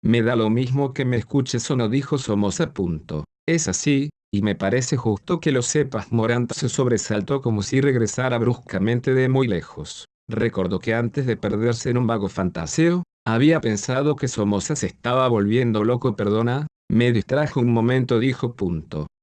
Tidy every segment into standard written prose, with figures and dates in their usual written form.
Me da lo mismo que me escuches o no, dijo Somoza. Es así, y me parece justo que lo sepas. Morant se sobresaltó como si regresara bruscamente de muy lejos. Recordó que antes de perderse en un vago fantaseo, había pensado que Somoza se estaba volviendo loco. Perdona, me distrajo un momento, dijo.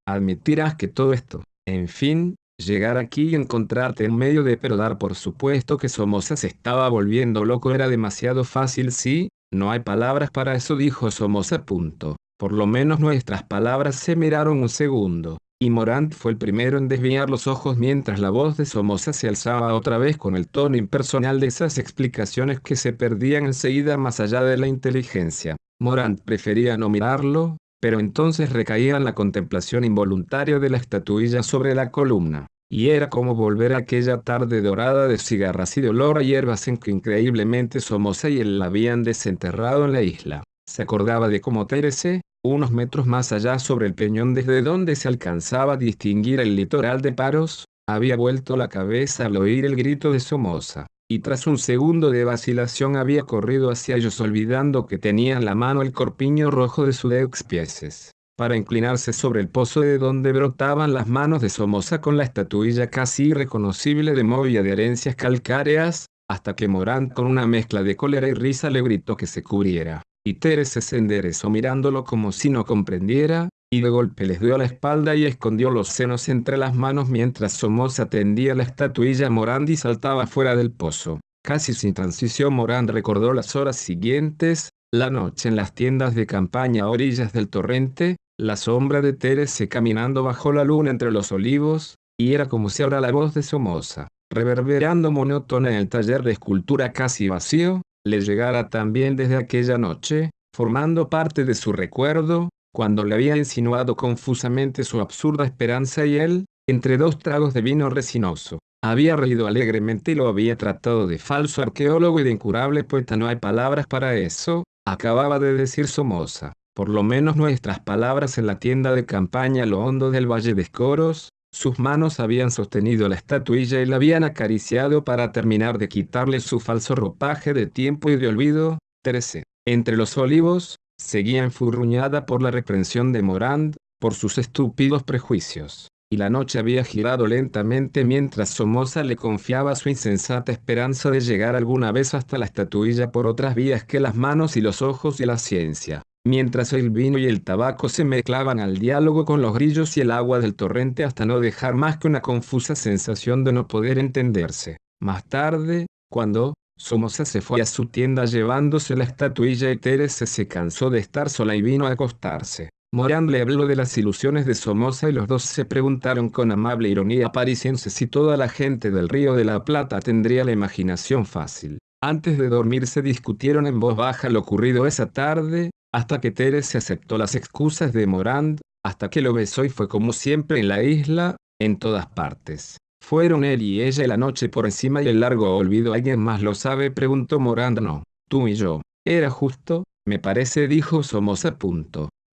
Admitirás que todo esto, en fin, llegar aquí y encontrarte en medio de, pero dar por supuesto que Somoza se estaba volviendo loco era demasiado fácil. Sí, no hay palabras para eso, dijo Somoza. Por lo menos nuestras palabras. Se miraron un segundo, y Morant fue el primero en desviar los ojos mientras la voz de Somoza se alzaba otra vez con el tono impersonal de esas explicaciones que se perdían enseguida más allá de la inteligencia. Morant prefería no mirarlo, pero entonces recaía en la contemplación involuntaria de la estatuilla sobre la columna, y era como volver a aquella tarde dorada de cigarras y de olor a hierbas en que increíblemente Somoza y él la habían desenterrado en la isla. Se acordaba de cómo Terese, unos metros más allá sobre el peñón desde donde se alcanzaba a distinguir el litoral de Paros, había vuelto la cabeza al oír el grito de Somoza, y tras un segundo de vacilación había corrido hacia ellos olvidando que tenía en la mano el corpiño rojo de sus expiaces, para inclinarse sobre el pozo de donde brotaban las manos de Somoza con la estatuilla casi irreconocible de moho y adherencias calcáreas, hasta que Morant con una mezcla de cólera y risa le gritó que se cubriera. Y Teresa se enderezó mirándolo como si no comprendiera, y de golpe les dio la espalda y escondió los senos entre las manos mientras Somoza tendía la estatuilla a Morant y saltaba fuera del pozo. Casi sin transición Morant recordó las horas siguientes, la noche en las tiendas de campaña a orillas del torrente, la sombra de Teresa caminando bajo la luna entre los olivos, y era como si ahora la voz de Somoza, reverberando monótona en el taller de escultura casi vacío, le llegara también desde aquella noche, formando parte de su recuerdo, cuando le había insinuado confusamente su absurda esperanza y él, entre dos tragos de vino resinoso, había reído alegremente y lo había tratado de falso arqueólogo y de incurable poeta. No hay palabras para eso, acababa de decir Somoza. Por lo menos nuestras palabras en la tienda de campaña a lo hondo del Valle de Escoros. Sus manos habían sostenido la estatuilla y la habían acariciado para terminar de quitarle su falso ropaje de tiempo y de olvido. Teresa, entre los olivos, seguía enfurruñada por la reprensión de Morant, por sus estúpidos prejuicios, y la noche había girado lentamente mientras Somoza le confiaba su insensata esperanza de llegar alguna vez hasta la estatuilla por otras vías que las manos y los ojos y la ciencia. Mientras el vino y el tabaco se mezclaban al diálogo con los grillos y el agua del torrente hasta no dejar más que una confusa sensación de no poder entenderse. Más tarde, cuando Somoza se fue a su tienda llevándose la estatuilla y Teresa se cansó de estar sola y vino a acostarse, Morant le habló de las ilusiones de Somoza y los dos se preguntaron con amable ironía parisiense si toda la gente del Río de la Plata tendría la imaginación fácil. Antes de dormirse discutieron en voz baja lo ocurrido esa tarde, hasta que Teresa aceptó las excusas de Morant, hasta que lo besó y fue como siempre en la isla, en todas partes. Fueron él y ella y la noche por encima y el largo olvido. ¿Alguien más lo sabe?, preguntó Morant. No, tú y yo. Era justo, me parece, dijo Somoza.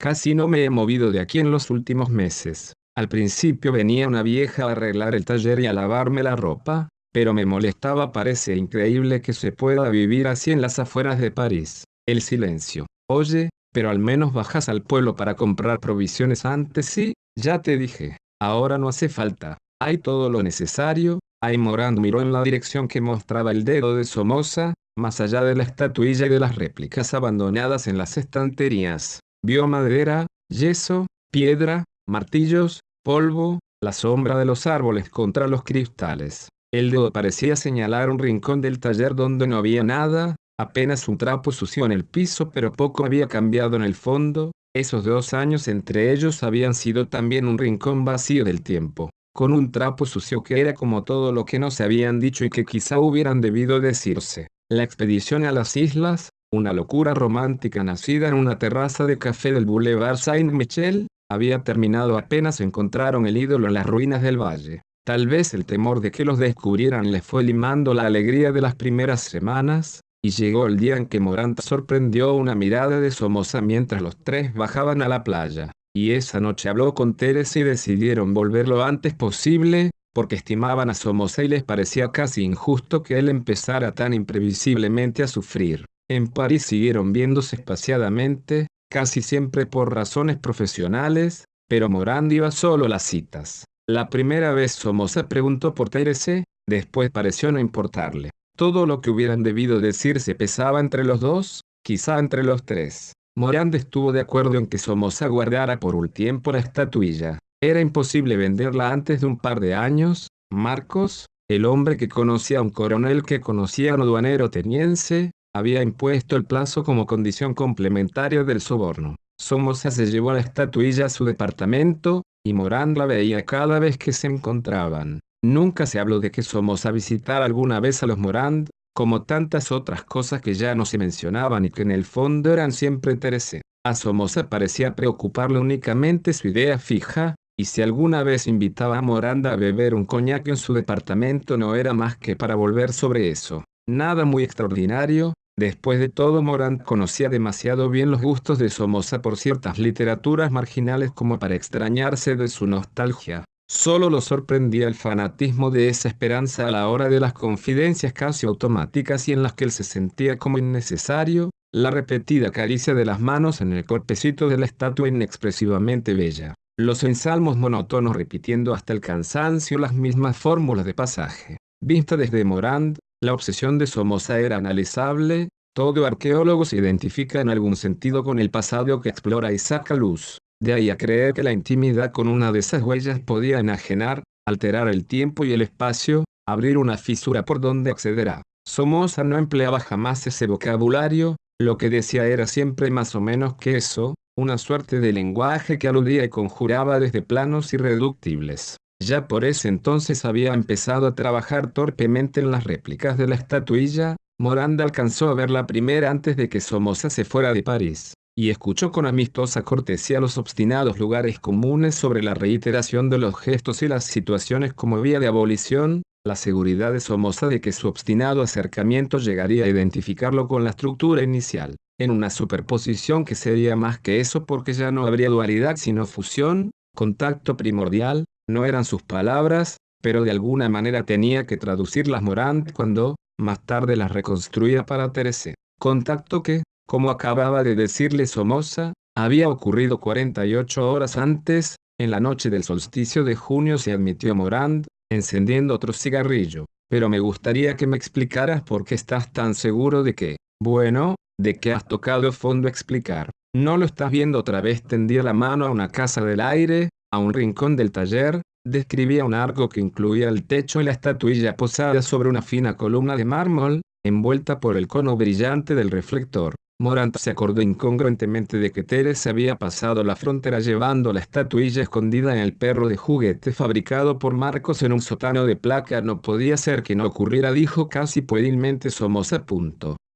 Casi no me he movido de aquí en los últimos meses. Al principio venía una vieja a arreglar el taller y a lavarme la ropa, pero me molestaba. Parece increíble que se pueda vivir así en las afueras de París. El silencio. Oye, pero al menos bajas al pueblo para comprar provisiones antes. Sí, ya te dije. Ahora no hace falta. Hay todo lo necesario. Ahí. Morant miró en la dirección que mostraba el dedo de Somoza, más allá de la estatuilla y de las réplicas abandonadas en las estanterías. Vio madera, yeso, piedra, martillos, polvo, la sombra de los árboles contra los cristales. El dedo parecía señalar un rincón del taller donde no había nada, apenas un trapo sucio en el piso, pero poco había cambiado en el fondo. Esos 2 años entre ellos habían sido también un rincón vacío del tiempo, con un trapo sucio que era como todo lo que no se habían dicho y que quizá hubieran debido decirse. La expedición a las islas, una locura romántica nacida en una terraza de café del Boulevard Saint-Michel, había terminado apenas encontraron el ídolo en las ruinas del valle. Tal vez el temor de que los descubrieran les fue limando la alegría de las primeras semanas, y llegó el día en que Morant sorprendió una mirada de Somoza mientras los tres bajaban a la playa, y esa noche habló con Teresa y decidieron volver lo antes posible, porque estimaban a Somoza y les parecía casi injusto que él empezara tan imprevisiblemente a sufrir. En París siguieron viéndose espaciadamente, casi siempre por razones profesionales, pero Morand iba solo a las citas. La primera vez Somoza preguntó por Thérèse, después pareció no importarle. Todo lo que hubieran debido decirse pesaba entre los dos, quizá entre los tres. Morand estuvo de acuerdo en que Somoza guardara por un tiempo la estatuilla. Era imposible venderla antes de un par de años. Marcos, el hombre que conocía a un coronel que conocía a un aduanero ateniense, había impuesto el plazo como condición complementaria del soborno. Somoza se llevó la estatuilla a su departamento, y Morand la veía cada vez que se encontraban. Nunca se habló de que Somoza visitara alguna vez a los Morand, como tantas otras cosas que ya no se mencionaban y que en el fondo eran siempre Thérèse. A Somoza parecía preocuparle únicamente su idea fija, y si alguna vez invitaba a Morand a beber un coñac en su departamento no era más que para volver sobre eso. Nada muy extraordinario. Después de todo, Morand conocía demasiado bien los gustos de Somoza por ciertas literaturas marginales como para extrañarse de su nostalgia. Solo lo sorprendía el fanatismo de esa esperanza a la hora de las confidencias casi automáticas y en las que él se sentía como innecesario, la repetida caricia de las manos en el cuerpecito de la estatua inexpresivamente bella, los ensalmos monótonos repitiendo hasta el cansancio las mismas fórmulas de pasaje. Vista desde Morand, la obsesión de Somoza era analizable. Todo arqueólogo se identifica en algún sentido con el pasado que explora y saca luz. De ahí a creer que la intimidad con una de esas huellas podía enajenar, alterar el tiempo y el espacio, abrir una fisura por donde accederá. Somoza no empleaba jamás ese vocabulario, lo que decía era siempre más o menos que eso, una suerte de lenguaje que aludía y conjuraba desde planos irreductibles. Ya por ese entonces había empezado a trabajar torpemente en las réplicas de la estatuilla. Morand alcanzó a ver la primera antes de que Somoza se fuera de París, y escuchó con amistosa cortesía los obstinados lugares comunes sobre la reiteración de los gestos y las situaciones como vía de abolición, la seguridad de Somoza de que su obstinado acercamiento llegaría a identificarlo con la estructura inicial, en una superposición que sería más que eso porque ya no habría dualidad sino fusión, contacto primordial. No eran sus palabras, pero de alguna manera tenía que traducirlas Morand cuando, más tarde las reconstruía para Thérèse. Contacto que, como acababa de decirle Somoza, había ocurrido 48 horas antes, en la noche del solsticio de junio se admitió Morand, encendiendo otro cigarrillo. Pero me gustaría que me explicaras por qué estás tan seguro de que, bueno, de que has tocado fondo explicar. ¿No lo estás viendo otra vez? Tendía la mano a una casa del aire, a un rincón del taller, describía un arco que incluía el techo y la estatuilla posada sobre una fina columna de mármol, envuelta por el cono brillante del reflector. Morand se acordó incongruentemente de que Thérèse había pasado la frontera llevando la estatuilla escondida en el perro de juguete fabricado por Marcos en un sótano de placa. No podía ser que no ocurriera, dijo casi puerilmente Somoza.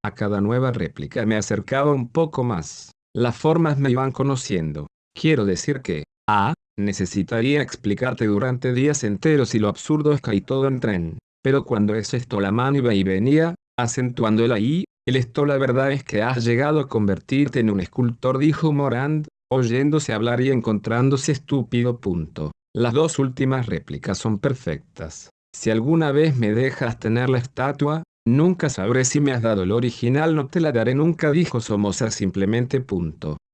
A cada nueva réplica me acercaba un poco más. Las formas me iban conociendo. Quiero decir que, necesitaría explicarte durante días enteros y lo absurdo es que ahí todo entra en. Pero cuando es esto la mano iba y venía, acentuando el ahí, el esto la verdad es que has llegado a convertirte en un escultor, dijo Morand, oyéndose hablar y encontrándose estúpido. Las dos últimas réplicas son perfectas. Si alguna vez me dejas tener la estatua, nunca sabré si me has dado el original. No te la daré nunca, dijo Somoza simplemente.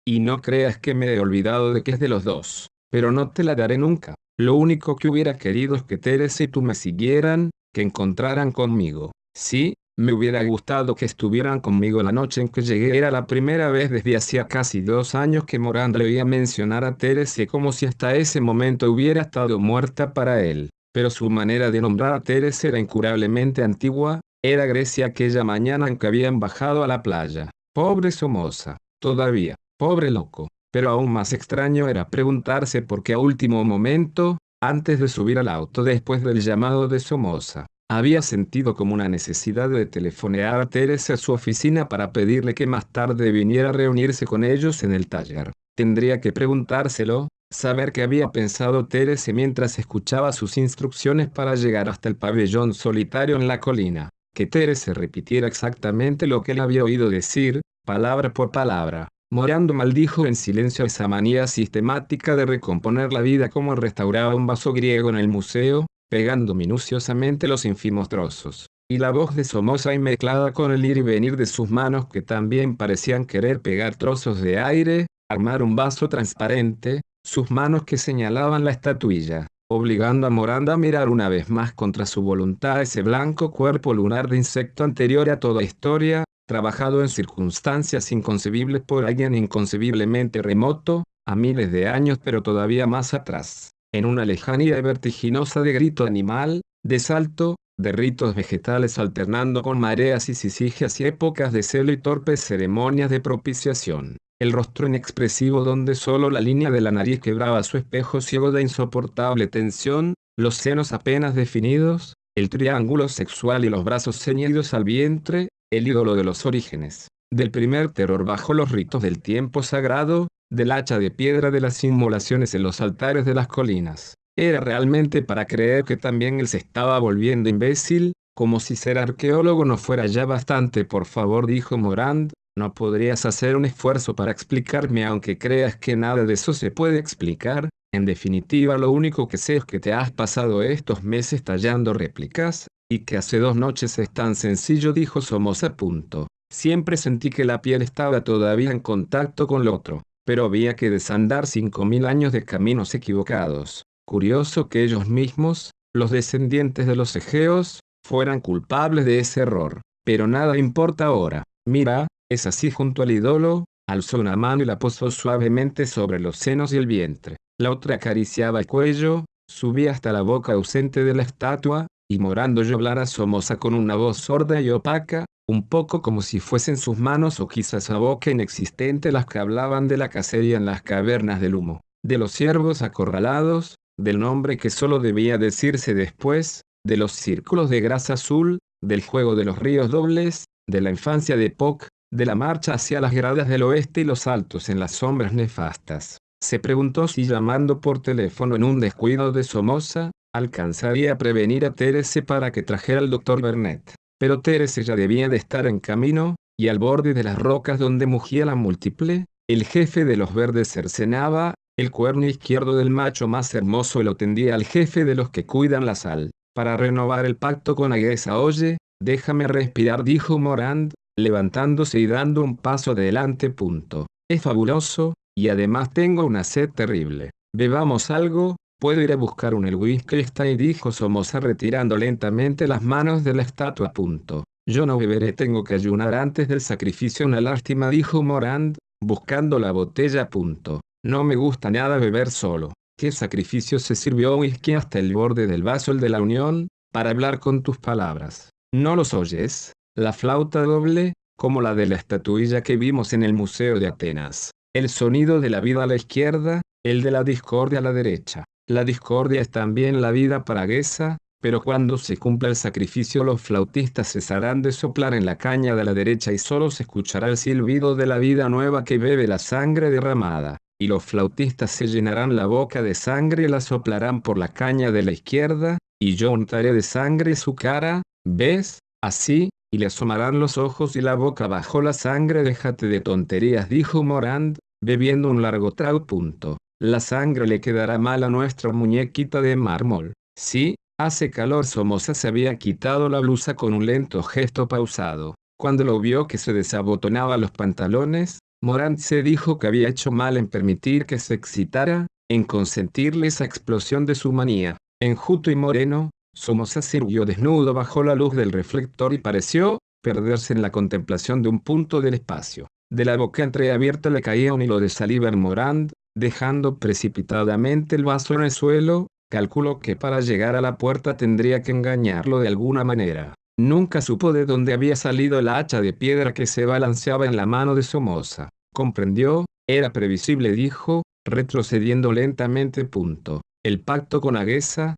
Y no creas que me he olvidado de que es de los dos. Pero no te la daré nunca. Lo único que hubiera querido es que Thérèse y tú me siguieran, que encontraran conmigo. Sí, me hubiera gustado que estuvieran conmigo la noche en que llegué. Era la primera vez desde hacía casi 2 años que Morand le oía mencionar a Thérèse como si hasta ese momento hubiera estado muerta para él. Pero su manera de nombrar a Thérèse era incurablemente antigua. Era Grecia aquella mañana en que habían bajado a la playa. Pobre Somoza. Todavía. Pobre loco. Pero aún más extraño era preguntarse por qué a último momento, antes de subir al auto después del llamado de Somoza, había sentido como una necesidad de telefonear a Thérèse a su oficina para pedirle que más tarde viniera a reunirse con ellos en el taller. Tendría que preguntárselo, saber qué había pensado Thérèse mientras escuchaba sus instrucciones para llegar hasta el pabellón solitario en la colina. Que Thérèse repitiera exactamente lo que él había oído decir, palabra por palabra. Morand maldijo en silencio esa manía sistemática de recomponer la vida como restauraba un vaso griego en el museo, pegando minuciosamente los ínfimos trozos. y la voz de Somoza y mezclada con el ir y venir de sus manos que también parecían querer pegar trozos de aire, armar un vaso transparente, sus manos que señalaban la estatuilla, obligando a Morand a mirar una vez más contra su voluntad ese blanco cuerpo lunar de insecto anterior a toda historia, trabajado en circunstancias inconcebibles por alguien inconcebiblemente remoto, a miles de años pero todavía más atrás, en una lejanía vertiginosa de grito animal, de salto, de ritos vegetales alternando con mareas y sisigias y épocas de celo y torpes ceremonias de propiciación. El rostro inexpresivo donde solo la línea de la nariz quebraba su espejo ciego de insoportable tensión, los senos apenas definidos, el triángulo sexual y los brazos ceñidos al vientre, el ídolo de los orígenes, del primer terror bajo los ritos del tiempo sagrado, del hacha de piedra de las inmolaciones en los altares de las colinas. Era realmente para creer que también él se estaba volviendo imbécil, como si ser arqueólogo no fuera ya bastante. Por favor, dijo Morand, ¿no podrías hacer un esfuerzo para explicarme aunque creas que nada de eso se puede explicar? En definitiva, lo único que sé es que te has pasado estos meses tallando réplicas, y que hace 2 noches es tan sencillo, dijo Somoza. Siempre sentí que la piel estaba todavía en contacto con lo otro, pero había que desandar 5000 años de caminos equivocados. Curioso que ellos mismos, los descendientes de los egeos, fueran culpables de ese error. Pero nada importa ahora. Mira, es así. Junto al ídolo, alzó una mano y la posó suavemente sobre los senos y el vientre. La otra acariciaba el cuello, subía hasta la boca ausente de la estatua, y Morand oyó hablar a Somoza con una voz sorda y opaca, un poco como si fuesen sus manos o quizás la boca inexistente las que hablaban de la cacería en las cavernas del humo, de los ciervos acorralados, del nombre que solo debía decirse después, de los círculos de grasa azul, del juego de los ríos dobles, de la infancia de Puck, de la marcha hacia las gradas del oeste y los saltos en las sombras nefastas. Se preguntó si llamando por teléfono en un descuido de Somoza, alcanzaría a prevenir a Terese para que trajera al doctor Vernet. Pero Terese ya debía de estar en camino, y al borde de las rocas donde mugía la múltiple, el jefe de los verdes cercenaba, el cuerno izquierdo del macho más hermoso lo tendía al jefe de los que cuidan la sal, para renovar el pacto con Aguesa. Oye, déjame respirar, dijo Morand, levantándose y dando un paso adelante. Es fabuloso, y además tengo una sed terrible. Bebamos algo. ¿Puedo ir a buscar el whisky? Está ahí, dijo Somoza retirando lentamente las manos de la estatua. Yo no beberé, tengo que ayunar antes del sacrificio. Una lástima, dijo Morand, buscando la botella. No me gusta nada beber solo. ¿Qué sacrificio? Se sirvió whisky hasta el borde del vaso, el de la unión, para hablar con tus palabras. ¿No los oyes? La flauta doble, como la de la estatuilla que vimos en el Museo de Atenas. El sonido de la vida a la izquierda, el de la discordia a la derecha. La discordia es también la vida para Aguesa, pero cuando se cumpla el sacrificio los flautistas cesarán de soplar en la caña de la derecha y solo se escuchará el silbido de la vida nueva que bebe la sangre derramada, y los flautistas se llenarán la boca de sangre y la soplarán por la caña de la izquierda, y yo untaré de sangre su cara, ¿ves? Así, y le asomarán los ojos y la boca bajo la sangre. Déjate de tonterías, dijo Morand, bebiendo un largo trago. La sangre le quedará mal a nuestra muñequita de mármol. Sí, hace calor. Somoza se había quitado la blusa con un lento gesto pausado. Cuando lo vio que se desabotonaba los pantalones, Morand se dijo que había hecho mal en permitir que se excitara, en consentirle esa explosión de su manía. Enjuto y moreno, Somoza se irguió desnudo bajo la luz del reflector y pareció perderse en la contemplación de un punto del espacio. De la boca entreabierta le caía un hilo de saliva en Morand, dejando precipitadamente el vaso en el suelo. Calculó que para llegar a la puerta tendría que engañarlo de alguna manera. Nunca supo de dónde había salido el hacha de piedra que se balanceaba en la mano de Somoza. Comprendió, era previsible, dijo, retrocediendo lentamente. El pacto con Aguesa,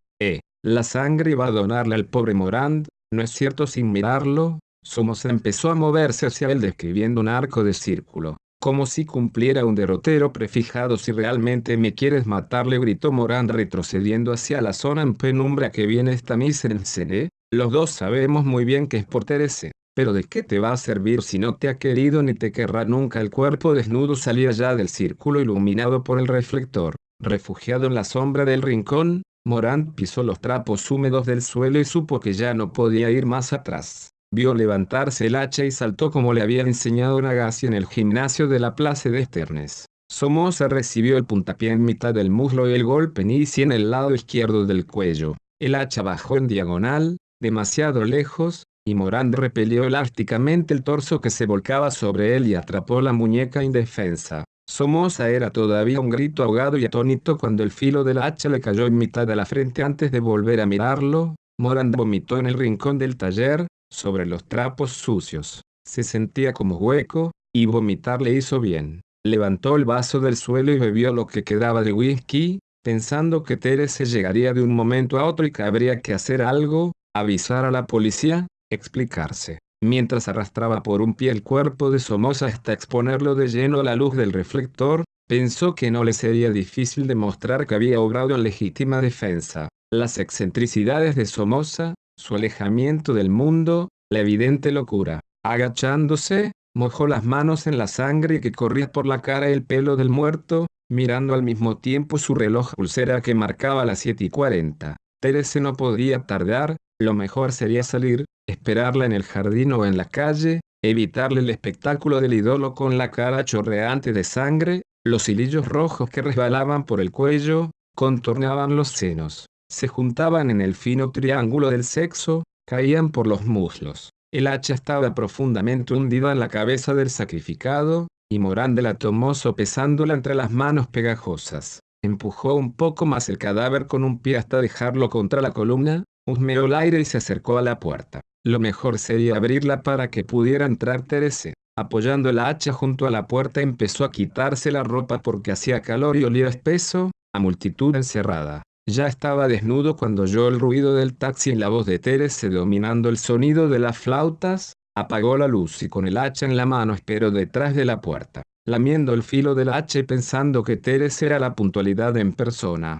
la sangre iba a donarle al pobre Morand, ¿no es cierto? Sin mirarlo, Somoza empezó a moverse hacia él describiendo un arco de círculo, como si cumpliera un derrotero prefijado. Si realmente me quieres matar, le gritó Morand retrocediendo hacia la zona en penumbra. Que viene esta mise-en-scène. Los dos sabemos muy bien que es por Terese. Pero ¿de qué te va a servir si no te ha querido ni te querrá nunca? El cuerpo desnudo salía ya del círculo iluminado por el reflector. Refugiado en la sombra del rincón, Morant pisó los trapos húmedos del suelo y supo que ya no podía ir más atrás. Vio levantarse el hacha y saltó como le había enseñado Nagasi en el gimnasio de la Place de Sternes. Somoza recibió el puntapié en mitad del muslo y el golpe Nisi en el lado izquierdo del cuello. El hacha bajó en diagonal, demasiado lejos, y Morant repelió elásticamente el torso que se volcaba sobre él y atrapó la muñeca indefensa. Somoza era todavía un grito ahogado y atónito cuando el filo del hacha le cayó en mitad de la frente. Antes de volver a mirarlo, Morant vomitó en el rincón del taller, sobre los trapos sucios. Se sentía como hueco, y vomitar le hizo bien. Levantó el vaso del suelo y bebió lo que quedaba de whisky, pensando que Teresa llegaría de un momento a otro y que habría que hacer algo, avisar a la policía, explicarse. Mientras arrastraba por un pie el cuerpo de Somoza hasta exponerlo de lleno a la luz del reflector, pensó que no le sería difícil demostrar que había obrado en legítima defensa. Las excentricidades de Somoza, su alejamiento del mundo, la evidente locura. Agachándose, mojó las manos en la sangre que corría por la cara y el pelo del muerto, mirando al mismo tiempo su reloj pulsera que marcaba las 7:40. Teresa no podía tardar, lo mejor sería salir, esperarla en el jardín o en la calle, evitarle el espectáculo del ídolo con la cara chorreante de sangre, los hilillos rojos que resbalaban por el cuello, contorneaban los senos, se juntaban en el fino triángulo del sexo, caían por los muslos. El hacha estaba profundamente hundida en la cabeza del sacrificado, y Morant la tomó sopesándola entre las manos pegajosas. Empujó un poco más el cadáver con un pie hasta dejarlo contra la columna, husmeó el aire y se acercó a la puerta. Lo mejor sería abrirla para que pudiera entrar Teresa. Apoyando el hacha junto a la puerta empezó a quitarse la ropa porque hacía calor y olía espeso, a multitud encerrada. Ya estaba desnudo cuando oyó el ruido del taxi y la voz de Teresa dominando el sonido de las flautas. Apagó la luz y con el hacha en la mano esperó detrás de la puerta, lamiendo el filo del hacha y pensando que Teresa era la puntualidad en persona.